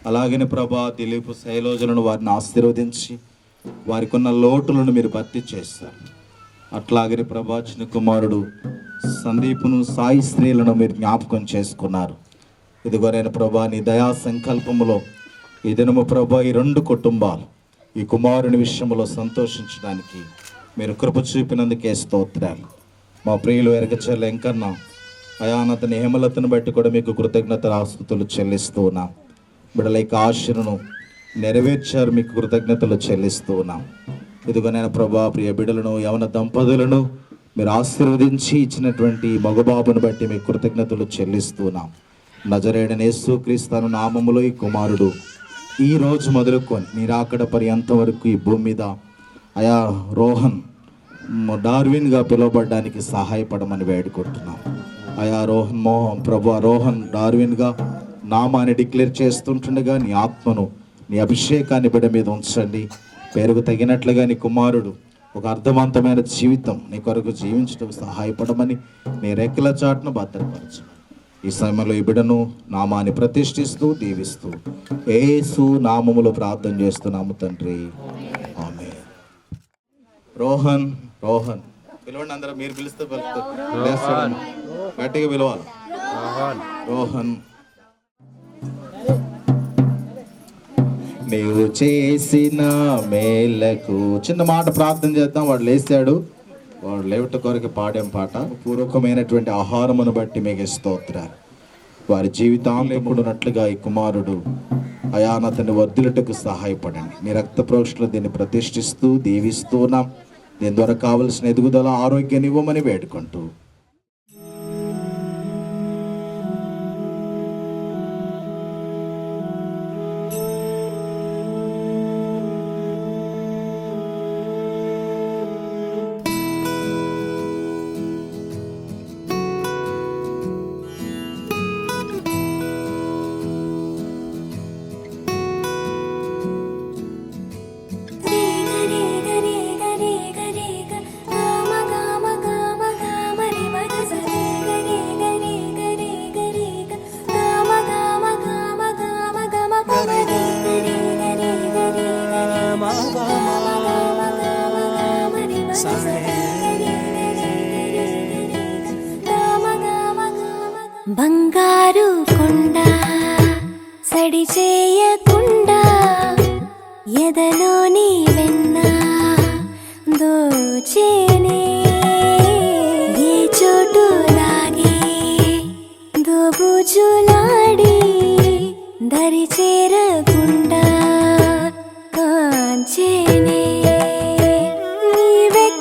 అలాగనే ప్రభా దిలీప్ శైలోజులను వారిని ఆశీర్వదించి వారికి ఉన్న లోటులను మీరు భర్తీ చేశారు. అట్లాగనే ప్రభా చిన్న కుమారుడు సందీపును సాయి స్త్రీలను మీరు జ్ఞాపకం చేసుకున్నారు. ఇదిగో నేను ప్రభా నీ దయా సంకల్పములో ఈ దినము ప్రభా ఈ 2 కుటుంబాలు ఈ కుమారుని విషయంలో సంతోషించడానికి మీరు కృప చూపినందుకే స్తోత్రాలు. మా ప్రియులు ఎరగచర్ల ఎంకన్న అయానతని హేమలతను బట్టి కూడా మీకు కృతజ్ఞత ఆస్తుతులు చెల్లిస్తూ ఉన్నాం. బిడ్డలైక ఆశను నెరవేర్చారు, మీకు కృతజ్ఞతలు చెల్లిస్తూ ఉన్నాం. ఇదిగో నేను ప్రభా ప్రియ బిడ్డలను యవన దంపతులను మీరు ఆశీర్వదించి ఇచ్చినటువంటి మగబాబును బట్టి మీకు కృతజ్ఞతలు చెల్లిస్తున్నాం. నజరేయుడైన యేసుక్రీస్తు నామములో ఈ కుమారుడు ఈ రోజు మొదలుకొని నీరాకడ పర్యంతం వరకు ఈ భూమి మీద అయా రోహన్ డార్విన్గా పిలువబడడానికి సహాయపడమని వేడుకుంటున్నాం. అయా రోహన్ డార్విన్గా నామాన్ని డిక్లేర్ చేస్తుంటుండగా నీ ఆత్మను నీ అభిషేకాన్ని బిడ్డ మీద ఉంచండి. పేరుకు తగినట్లుగా నీ కుమారుడు ఒక అర్థవంతమైన జీవితం నీ కొరకు జీవించడం సహాయపడమని నీ రెక్కల చాటును భద్రపరచు. ఈ సమయంలో ఈ బిడ్డను నామాన్ని ప్రతిష్ఠిస్తూ దీవిస్తూ యేసు నామములో ప్రార్థన చేస్తున్నాము తండ్రి, ఆమేన్. రోహన్ పిలవండి అందరూ. మీరు పిలిస్తే గట్టిగా పిలవాలి. రోహన్, నీవు చేసిన మేలకు చిన్న మాట ప్రార్థన చేద్దాం. వాడు లేచాడు, వాడు లేవట కొరకు పాడేం పాట పూర్వకమైనటువంటి ఆహారమును బట్టి మీకు స్తోత్రాలు. వారి జీవితాంతం కూడినట్లుగా ఈ కుమారుడు అయానతని వర్ధిల్లుటకు సహాయపడండి. మీ రక్త ప్రోక్షలు దీన్ని ప్రతిష్ఠిస్తూ దీవిస్తూ ఉన్నాం. దీని ద్వారా కావలసిన ఎదుగుదల ఆరోగ్యాన్ని ఇవ్వమని వేడుకుంటూ బంగారు కొండ సడి చేయకుండా ఎదలోని వెన్న దోచేనే ఏ చోటు లాగే దోబుజులాడి దరి చేరకుండా కాంచేనే నీవెక్కడ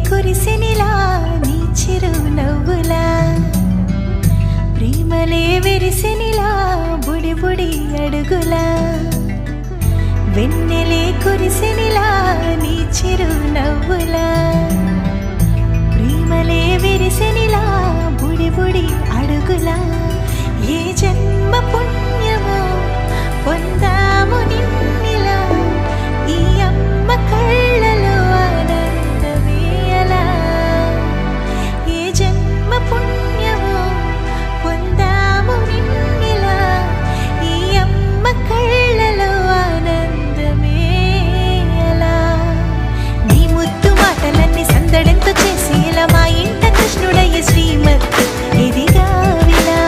కురిసినిలా నీ చిరు నవ్వులా ప్రేమలే విరిసినిలా బుడి బుడి అడుగులా వెన్నెలే కురిసినిలా నీ చిరు నవ్వులా ప్రేమలే విరిసినిలా బుడి బుడి అడుగులా ఏ జన్మ పుణ్యమో పొందాము నిన్నిలా ఈ అమ్మ కళ్ళలో ఆనందమే అలా ఏ జన్మ పుణ్యమో పొందాము నిన్నిలా ఈ అమ్మ కళ్ళలో ఆనందమే అలా నీ ముద్దు మాటలన్నీ సందడెంతో చేసేలా మా ఇంట కృష్ణుడయ్య శ్రీమత్ ఇదిగా విలా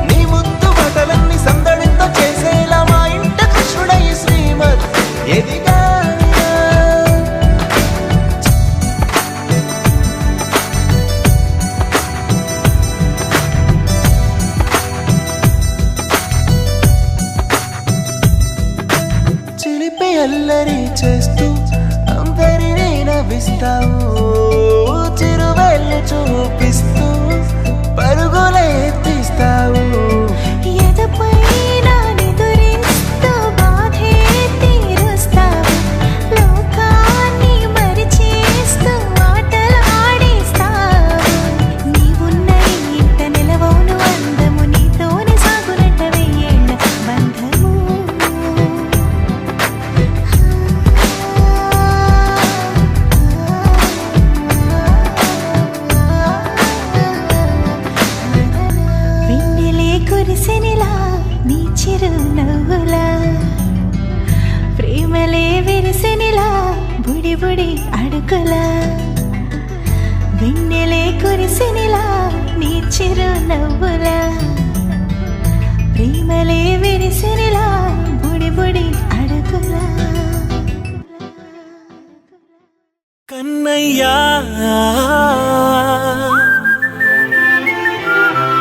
నీ ముద్దు మాటలన్నీ సందడితో చేసేలా మా ఇంట కృష్ణుడయ్య శ్రీమత్ ఎదిగా చిలిపి అల్లరి చేస్తూ అందరినీ నవ్విస్తావు చిరువెళ్ళు చూపిస్తూ పరుగులే తీస్తావు ఎదపై నా నిదురిస్తూ బాధే తీరుస్తావు లోకాన్ని మరిచేస్తూ ఆటలు ఆడిస్తావు నీవున్న ఈ ఇంట నిలవవును అందము నీతోనే సాగునట్ట వెయ్యేళ్ళ బంధము వెన్నెలే కురిసెనిలా నీ చిరు నవ్వులా ప్రేమలే విరిసెనిలా బుడి బుడి అడుగులా వెన్నెలే కురిసెనిలా నీ చిరు నవ్వులా ప్రేమలే విరిసెనిలా బుడి బుడి అడుగులా కన్నయ్యా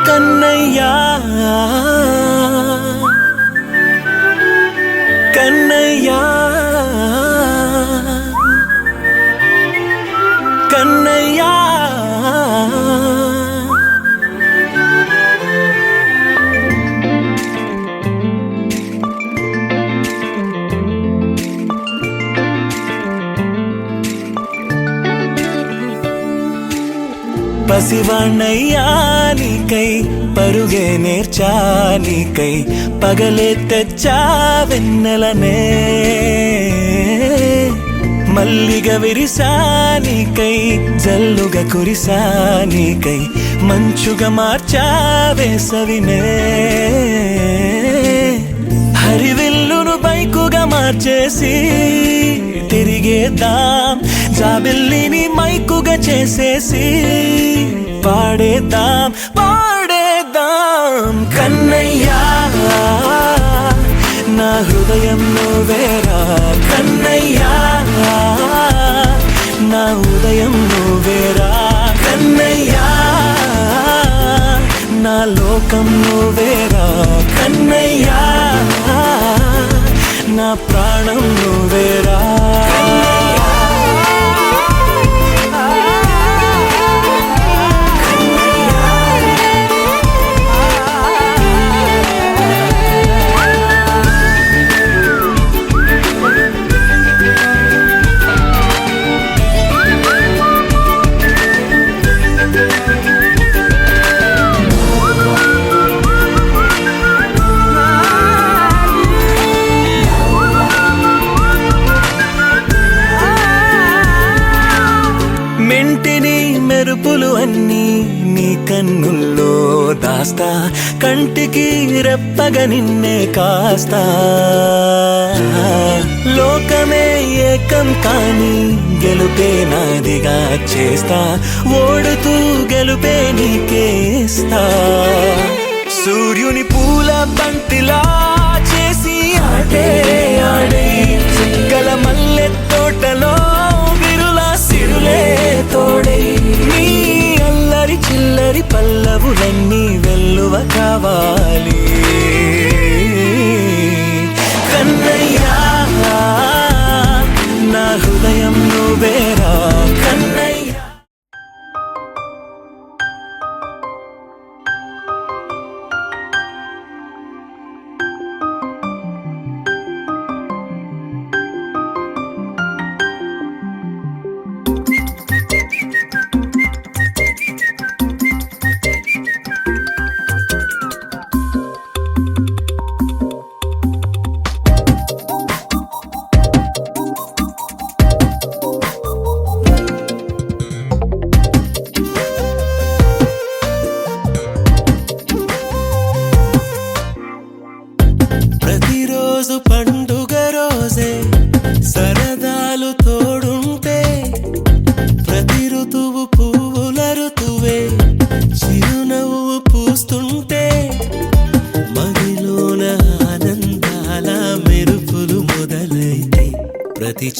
కన్నయ్యా కన్నయ్యా కన్నయ్యా పసివాణ్ణయ్యా నీకై పరుగే నేర్చా నీకై పగలే తెచ్చా వెన్నెలనే మల్లిగ విరిసా నీకై జల్లుగా కురిసా నీకై మంచుగా మార్చా వేసవినే హరివిల్లును బైకుగా మార్చేసి తిరిగేద్దాం జాబిల్లిని మైకుగా చేసేసి పాడేద్దాం పాడేద్దాం కన్నయ్యా నా హృదయం నువ్వేరా కన్నయ్యా నా ఉదయం నువ్వేరా కన్నయ్యా నా లోకం నువ్వేరా కన్నయ్యా నా ప్రాణం నువ్వేరా మెంటిని మెరుపులు అన్నీ నీ కన్నుల్లో దాస్తా కంటికి రెప్పగా నిన్నే కాస్తా లోకమే ఏకం కాని గెలుపే నాదిగా చేస్తా ఓడుతూ గెలుపే నీకేస్తా సూర్యుని పూల బంతిలా చేసి ఆడే ఆడే చుక్కల మల్లె తోటలో విరులా సిరులే తోడే నీ అల్లరి చిల్లరి పల్లవులన్నీ వెల్లువ కావాలి కన్నయ్యా నా హృదయం నువ్వేరా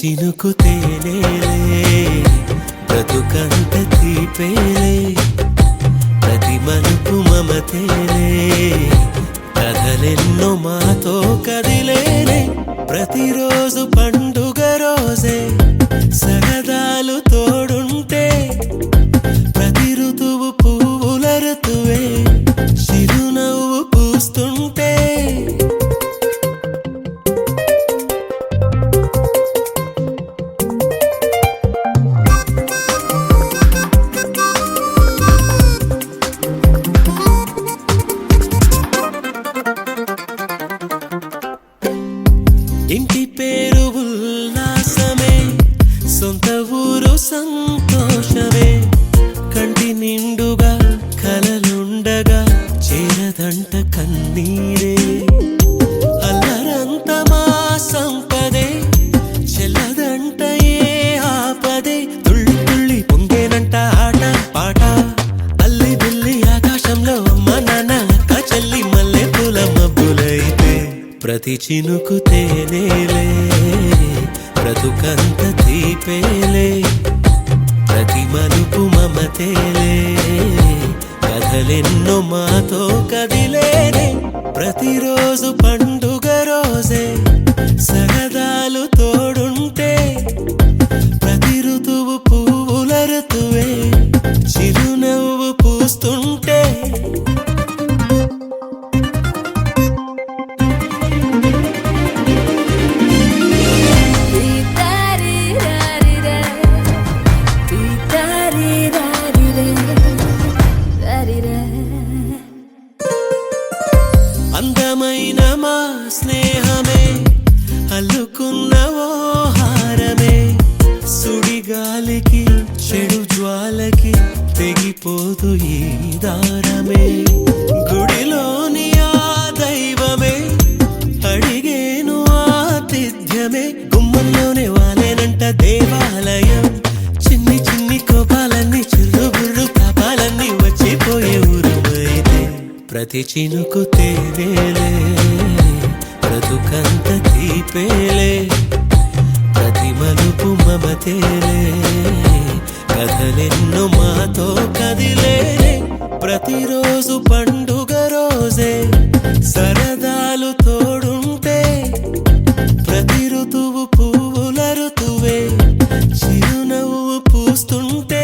చినుకు తేనేలే బ్రతుకంత తీపేలే ప్రతి మలుపు మమతేలే కథలెన్నో మాతో కదిలేనే ప్రతిరోజు పండుగ రోజే సరదాలు తోడుంటే ప్రతి ఋతువు పువ్వుల ఋతువే చిరునవ్వు పూస్తుంటే ఇంటి పేరు ఉల్లాసమే సొంత ఊరు సంతోషమే కంటి నిండుగా కలలుండగా చేరదంట కన్నీరే అల్లరంత మా సంపదే చెల్లదంట ఏ ఆపదే తుళ్ళి తుళ్ళి పొంగేనంట ఆట పాట అల్లి బిల్లి ఆకాశంలో అమ్మ నాన్న అక్క చెల్లి మల్లె పూల మబ్బులైతే ప్రతి చినుకు తేనేలే బ్రతుకంత తీపేలే ప్రతి మలుపు మమతేలే కథలెన్నో మాతో కదిలేనే ప్రతిరోజు పండుగ రోజే సరదాలు తోడుంటే ప్రతి ఋతువు పువ్వుల ఋతువే చిరునవ్వు పూస్తుంటే అందమైన మా స్నేహమే అల్లుకున్న ఓ హారమే సుడిగాలికి చెడు జ్వాలకి తెగిపోదు ఈ దారమే గుడిలోని ఆ దైవమే అడిగేను ఆతిథ్యమే గుమ్మంలోనే వాలేనంట దేవాలయం చిన్ని చిన్ని కోపాలన్నీ చిల్లు బుర్రు తాపాలన్నీ వచ్చిపోయే ఊరుమైతే ప్రతి చినుకు తేనేలే బ్రతుకంత తీపేలే ప్రతి మలుపు మమతేలే కథలెన్నో మాతో కదిలేనే ప్రతిరోజు పండుగ రోజే సరదాలు తోడుంటే ప్రతి ఋతువు పువ్వుల ఋతువే చిరునవ్వు పూస్తుంటే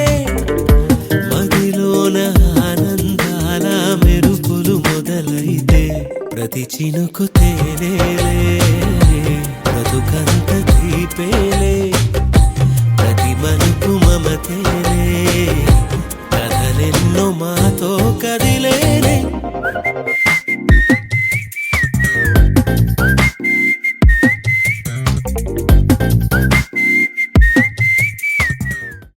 మదిలోన ఆనందాల మెరుపులు మొదలైతే ప్రతి చినుకు తేనేలే బ్రతుకంత తీపేలే ప్రతి మలుపు మమతేలే కథలెన్నో మాతో కదిలేనే